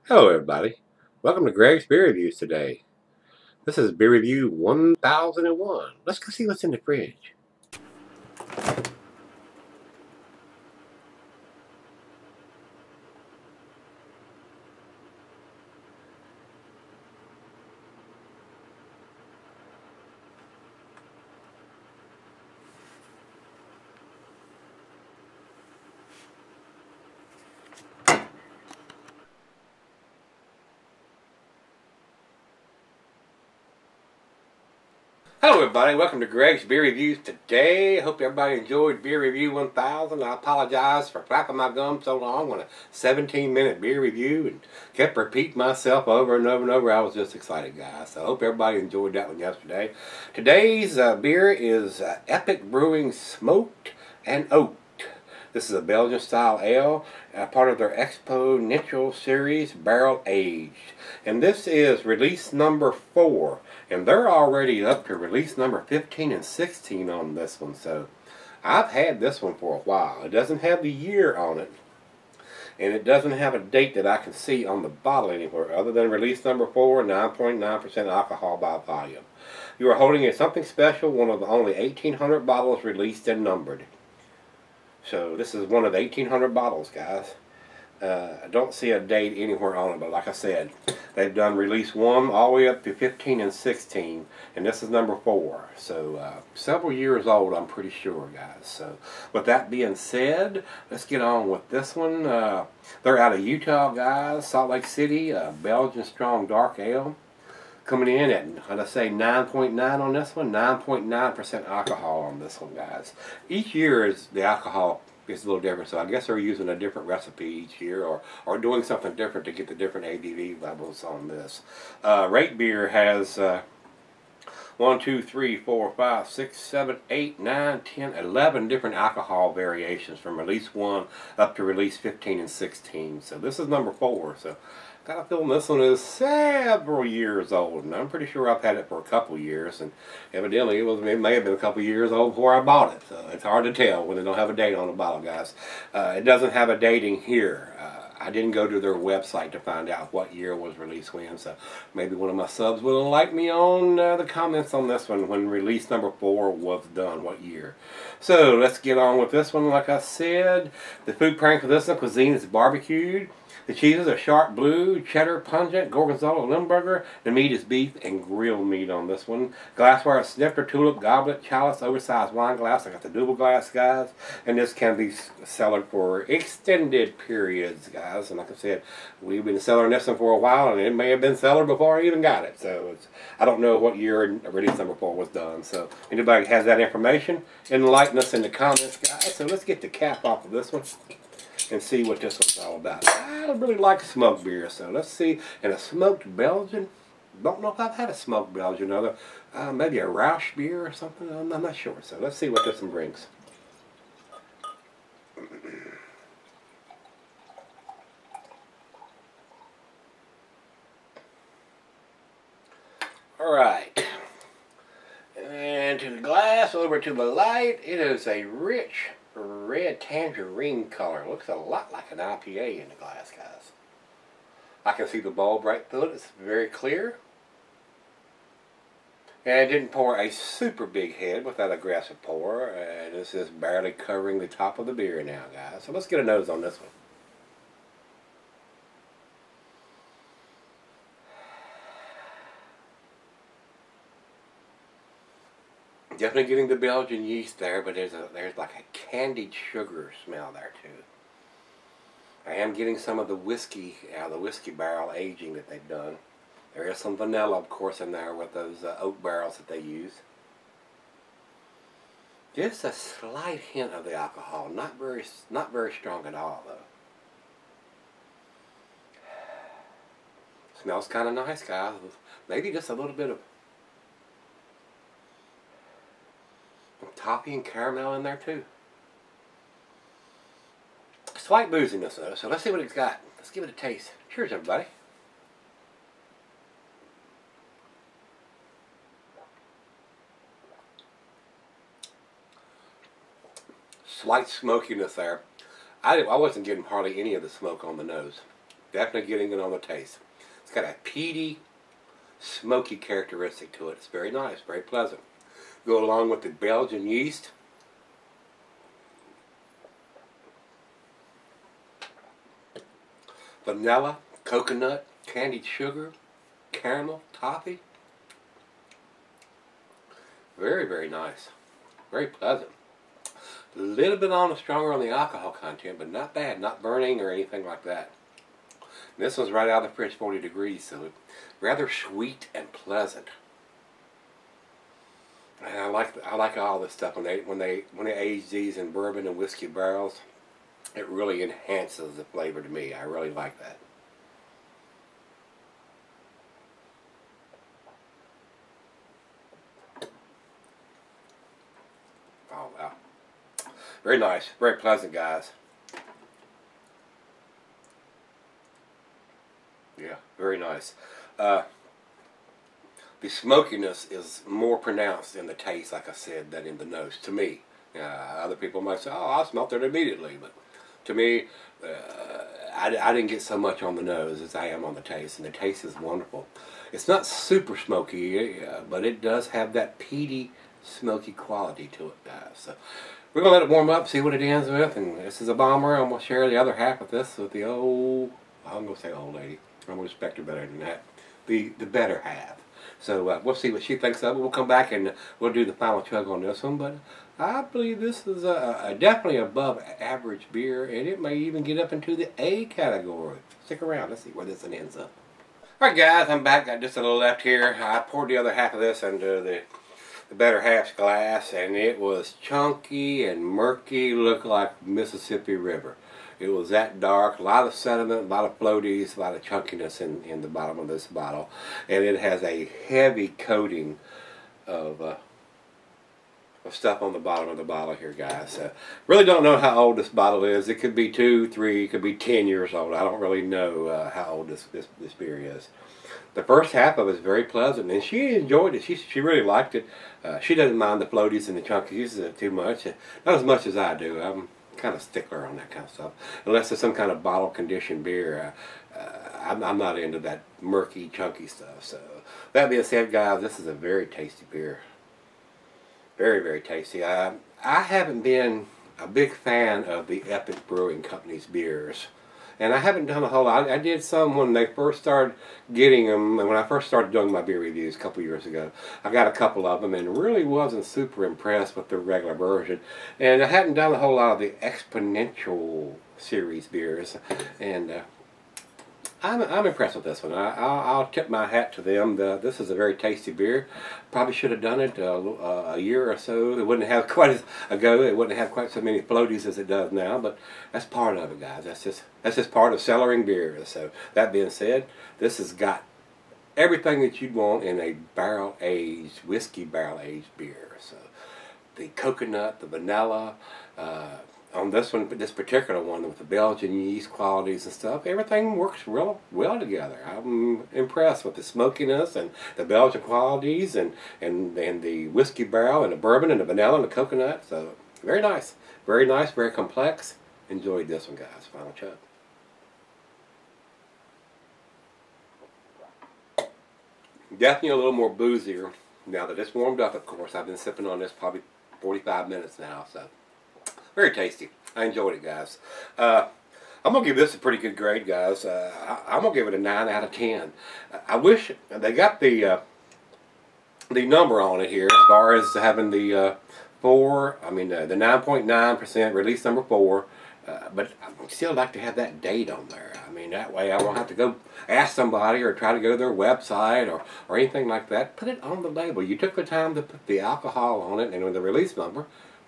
Hello everybody, welcome to Gregsbeerreviews today. This is beer review 1001. Let's go see what's in the fridge. Hello everybody, welcome to Greg's Beer Reviews today. Hope everybody enjoyed Beer Review 1000. I apologize for flapping my gums so long on a 17-minute beer review and kept repeating myself over and over and over. I was just excited, guys. So I hope everybody enjoyed that one yesterday. Today's beer is Epic Brewing Smoked and Oat. This is a Belgian style ale, part of their Exponential series, barrel aged. And this is release number 4. And they're already up to release number 15 and 16 on this one. So I've had this one for a while. It doesn't have the year on it. And it doesn't have a date that I can see on the bottle anywhere other than release number 4, 9.9% alcohol by volume. You are holding a something special, one of the only 1,800 bottles released and numbered. So this is one of the 1,800 bottles, guys. I don't see a date anywhere on it, but like I said, they've done release 1 all the way up to 15 and 16, and this is number 4. So several years old, I'm pretty sure, guys. So with that being said, let's get on with this one. They're out of Utah, guys, Salt Lake City, Belgian Strong Dark Ale. Coming in at, how I say, 9.9 on this one, 9.9% alcohol on this one, guys. Each year is the alcohol is a little different, so I guess they're using a different recipe each year, or doing something different to get the different ABV levels on this. Rate Beer has 1, 2, 3, 4, 5, 6, 7, 8, 9, 10, 11 different alcohol variations from release 1 up to release 15 and 16. So this is number 4. So got a feeling this one is several years old, and I'm pretty sure I've had it for a couple years, and evidently it may have been a couple years old before I bought it. So it's hard to tell when they don't have a date on the bottle, guys. It doesn't have a dating here. I didn't go to their website to find out what year was released when, so maybe one of my subs will enlighten me on the comments on this one when release number 4 was done, what year. So let's get on with this one. Like I said, the food pairing for this one, cuisine is barbecued. The cheeses are sharp blue, cheddar, pungent, gorgonzola, limburger. The meat is beef and grilled meat on this one. Glassware, snifter, tulip, goblet, chalice, oversized wine glass. I got the double glass, guys. And this can be cellared for extended periods, guys. And like I said, we've been cellaring this one for a while, and it may have been cellared before I even got it. So I don't know what year release number 4 was done. So anybody has that information, enlighten us in the comments, guys. So let's get the cap off of this one and see what this one's all about. I really like smoked beer, so let's see. And a smoked Belgian, don't know if I've had a smoked Belgian, maybe a Roush beer or something, I'm not sure. So let's see what this one brings. Alright, and to the glass, over to the light, it is a rich red tangerine color. It looks a lot like an IPA in the glass, guys. I can see the bulb right through it. It's very clear. And it didn't pour a super big head with that aggressive pour. And this is barely covering the top of the beer now, guys. So let's get a nose on this one. Definitely getting the Belgian yeast there, but there's like a candied sugar smell there too. I am getting some of the whiskey out of the whiskey barrel aging that they've done. There is some vanilla, of course, in there with those oak barrels that they use. Just a slight hint of the alcohol, not very strong at all, though. Smells kind of nice, guys. Maybe just a little bit of toffee and caramel in there too. Slight booziness though, so let's see what it's got. Let's give it a taste. Cheers, everybody. Slight smokiness there. I wasn't getting hardly any of the smoke on the nose. Definitely getting it on the taste. It's got a peaty, smoky characteristic to it. It's very nice, very pleasant. Go along with the Belgian yeast. Vanilla, coconut, candied sugar, caramel, toffee. Very, very nice. Very pleasant. A little bit stronger on the alcohol content, but not bad, not burning or anything like that. And this one's right out of the fridge, 40 degrees, so it's rather sweet and pleasant. And I like all this stuff when they age these in bourbon and whiskey barrels. It really enhances the flavor to me. I really like that. Oh wow. Very nice. Very pleasant, guys. Yeah, very nice. The smokiness is more pronounced in the taste, like I said, than in the nose, to me. Other people might say, oh, I smelt it immediately, but to me, I didn't get so much on the nose as I am on the taste, and the taste is wonderful. It's not super smoky, but it does have that peaty, smoky quality to it, guys. So we're going to let it warm up, see what it ends with, and this is a bomber. I'm going to share the other half of this with the old, I'm going to say old lady. I'm going to respect her better than that. The better half. So we'll see what she thinks of it. We'll come back and we'll do the final chug on this one, but I believe this is definitely above average beer, and it may even get up into the A category. Stick around. Let's see where this one ends up. Alright guys, I'm back. Got just a little left here. I poured the other half of this into the better half's glass, and it was chunky and murky, looked like Mississippi River. It was that dark, a lot of sediment, a lot of floaties, a lot of chunkiness in the bottom of this bottle. And it has a heavy coating of stuff on the bottom of the bottle here, guys. Really don't know how old this bottle is. It could be 2, 3, it could be 10 years old. I don't really know how old this beer is. The first half of it is very pleasant, and she enjoyed it. She really liked it. She doesn't mind the floaties and the chunkies too much. Not as much as I do. I'm kind of stickler on that kind of stuff. Unless it's some kind of bottle conditioned beer, I'm not into that murky, chunky stuff. So that being said, guys, this is a very tasty beer. Very, very tasty. I haven't been a big fan of the Epic Brewing Company's beers. And I haven't done a whole lot. I did some when they first started getting them, and when I first started doing my beer reviews a couple years ago. I got a couple of them and really wasn't super impressed with the regular version. And I hadn't done a whole lot of the Exponential series beers. And I'm impressed with this one. I'll tip my hat to them. This is a very tasty beer. Probably should have done it a year or so. It wouldn't have quite as ago. It wouldn't have quite so many floaties as it does now. But that's part of it, guys. That's just part of cellaring beer. So that being said, this has got everything that you'd want in a barrel-aged, whiskey barrel-aged beer. So the coconut, the vanilla. On this one, this particular one, with the Belgian yeast qualities and stuff, everything works real well together. I'm impressed with the smokiness and the Belgian qualities and the whiskey barrel and the bourbon and the vanilla and the coconut. So very nice, very complex. Enjoyed this one, guys. Final chug. Definitely a little more boozier now that it's warmed up. Of course, I've been sipping on this probably 45 minutes now, so. Very tasty. I enjoyed it, guys. I'm going to give this a pretty good grade, guys. I'm going to give it a 9 out of 10. I wish they got the number on it here as far as having the the 9.9% release number 4. But I'd still like to have that date on there. I mean, that way I won't have to go ask somebody or try to go to their website or anything like that. Put it on the label. You took the time to put the alcohol on it and with the release number.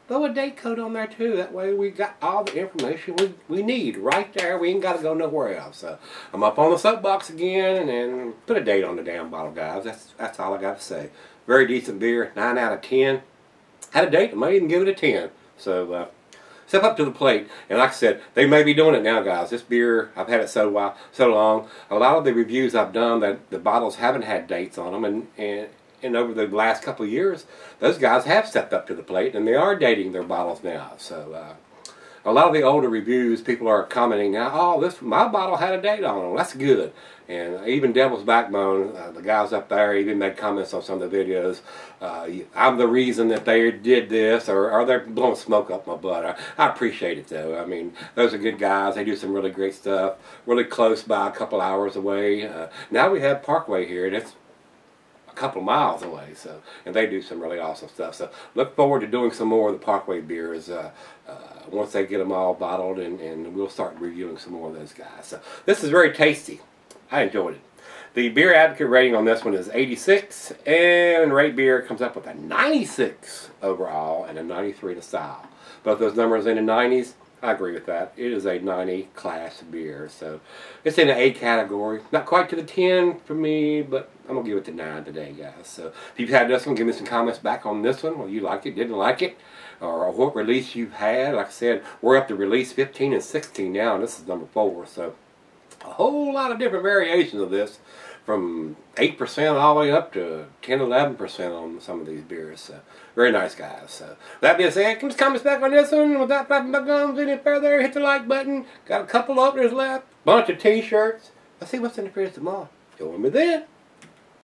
Throw a date code on there too. That way we got all the information we need right there. We ain't got to go nowhere else. So I'm up on the soapbox again and put a date on the damn bottle, guys. That's all I got to say. Very decent beer. 9 out of 10. Had a date. I might even give it a 10. So step up to the plate. And like I said, they may be doing it now, guys. This beer, I've had it so long. A lot of the reviews I've done, that the bottles haven't had dates on them, and over the last couple of years, those guys have stepped up to the plate, and they are dating their bottles now. So a lot of the older reviews, people are commenting now, oh, my bottle had a date on it. That's good. And even Devil's Backbone, the guys up there even made comments on some of the videos. I'm the reason that they did this, or they're blowing smoke up my butt. I appreciate it, though. I mean, those are good guys. They do some really great stuff. Really close by, a couple hours away. Now we have Parkway here, and it's a couple miles away. So, and they do some really awesome stuff. So look forward to doing some more of the Parkway beers once they get them all bottled, and we'll start reviewing some more of those guys. So this is very tasty. I enjoyed it. The Beer Advocate rating on this one is 86, and Rate Beer comes up with a 96 overall and a 93 to style. Both those numbers in the 90s, I agree with that. It is a 90 class beer, so it's in the A category. Not quite to the 10 for me, but I'm going to give it to 9 today, guys. So if you've had this one, give me some comments back on this one. Well, you liked it, didn't like it, or what release you've had. Like I said, we're up to release 15 and 16 now, and this is number 4, so a whole lot of different variations of this, from 8% all the way up to 10-11% on some of these beers. So very nice, guys. So that being said, give us comments back on this one. Without flapping my gums any further, hit the like button. Got a couple openers left, bunch of t-shirts. Let's see what's in the fridge tomorrow. Join me then.